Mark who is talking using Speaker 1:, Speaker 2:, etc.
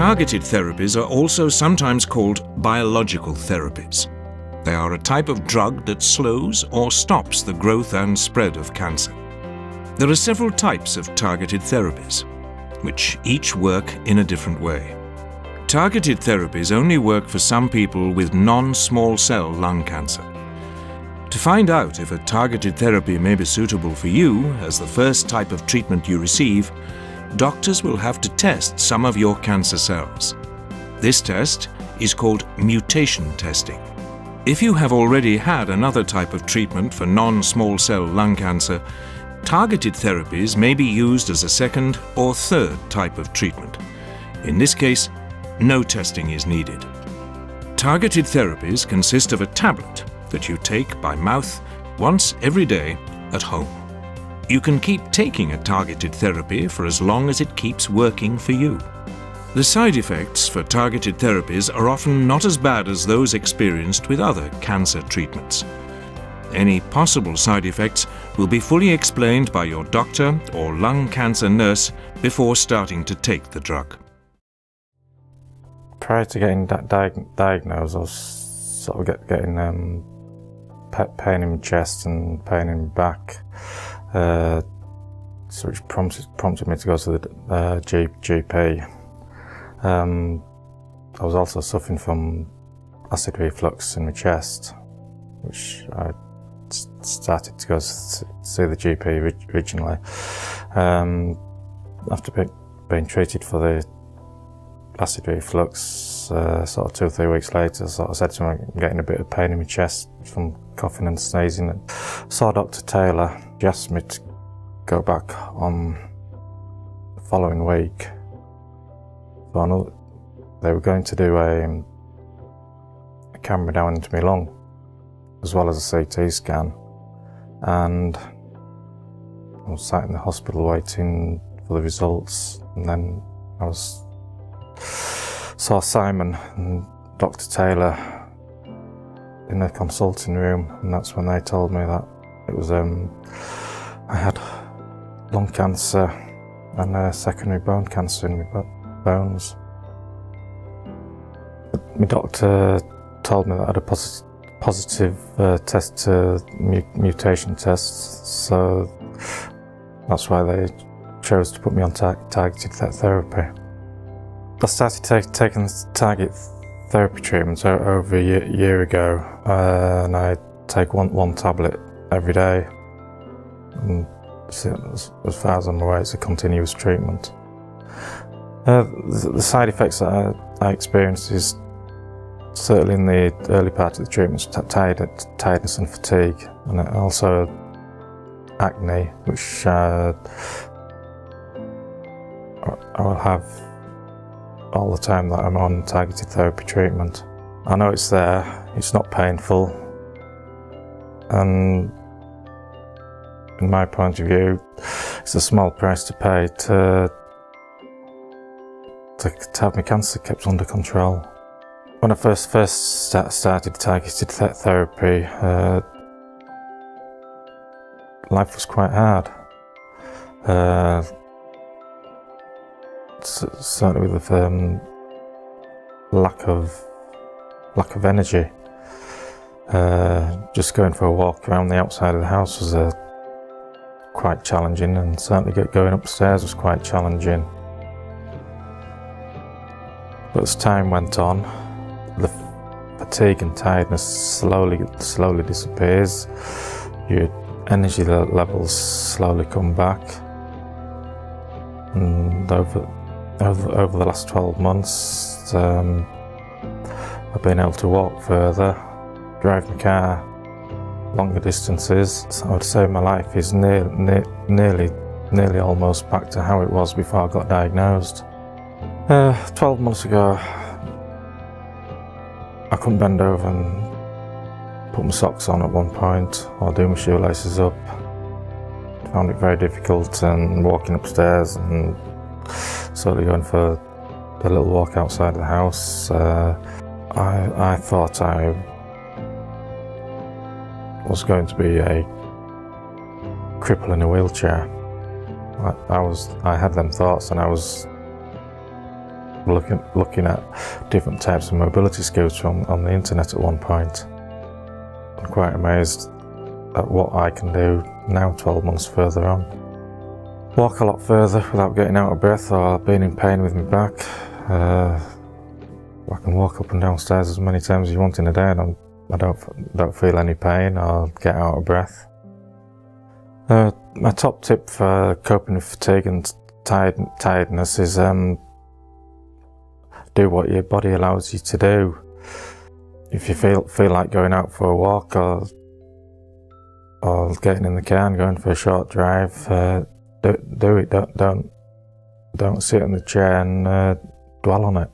Speaker 1: Targeted therapies are also sometimes called biological therapies. They are a type of drug that slows or stops the growth and spread of cancer. There are several types of targeted therapies, which each work in a different way. Targeted therapies only work for some people with non-small cell lung cancer. To find out if a targeted therapy may be suitable for you as the first type of treatment you receive, doctors will have to test some of your cancer cells. This test is called mutation testing. If you have already had another type of treatment for non-small cell lung cancer, targeted therapies may be used as a second or third type of treatment. In this case, no testing is needed. Targeted therapies consist of a tablet that you take by mouth once every day at home. You can keep taking a targeted therapy for as long as it keeps working for you. The side effects for targeted therapies are often not as bad as those experienced with other cancer treatments. Any possible side effects will be fully explained by your doctor or lung cancer nurse before starting to take the drug.
Speaker 2: Prior to getting diagnosed, I was sort of getting pain in my chest and pain in my back, so which prompted me to go to the GP. I was also suffering from acid reflux in my chest, which I started to go see the GP originally. After being treated for the acid reflux, sort of 2 or 3 weeks later, I said to him, I'm getting a bit of pain in my chest from coughing and sneezing. I saw Dr. Taylor. She asked me to go back on the following week. So I know they were going to do a camera down into my lung, as well as a CT scan. And I was sat in the hospital waiting for the results, and then I saw Simon and Dr. Taylor in the consulting room, and that's when they told me that it was I had lung cancer and secondary bone cancer in my bones. My doctor told me that I had a positive test to mutation tests, so that's why they chose to put me on targeted therapy. I started taking target therapy treatments over a year ago, and I take one tablet every day. And as far as I'm aware, it's a continuous treatment. The side effects that I experienced is certainly in the early part of the treatment, tiredness and fatigue, and also acne, which I will have all the time that I'm on targeted therapy treatment. I know it's there, it's not painful, and in my point of view, it's a small price to pay to have my cancer kept under control. When I first started targeted therapy, life was quite hard. Certainly with the lack of energy. Just going for a walk around the outside of the house was quite challenging, and certainly going upstairs was quite challenging. But as time went on, the fatigue and tiredness slowly disappears. Your energy levels slowly come back, and over the last 12 months, I've been able to walk further, drive my car longer distances. So I would say my life is nearly almost back to how it was before I got diagnosed. 12 months ago, I couldn't bend over and put my socks on at one point, or do my shoelaces up. I found it very difficult, and walking upstairs and slowly going for a little walk outside the house. I thought I was going to be a cripple in a wheelchair. I had them thoughts, and I was looking at different types of mobility scooter on the internet at one point. I'm quite amazed at what I can do now 12 months further on. Walk a lot further without getting out of breath or being in pain with my back. I can walk up and down stairs as many times as you want in a day and I don't feel any pain or get out of breath. My top tip for coping with fatigue and tiredness is do what your body allows you to do. If you feel like going out for a walk or getting in the car and going for a short drive, do it. Don't sit in the chair and dwell on it.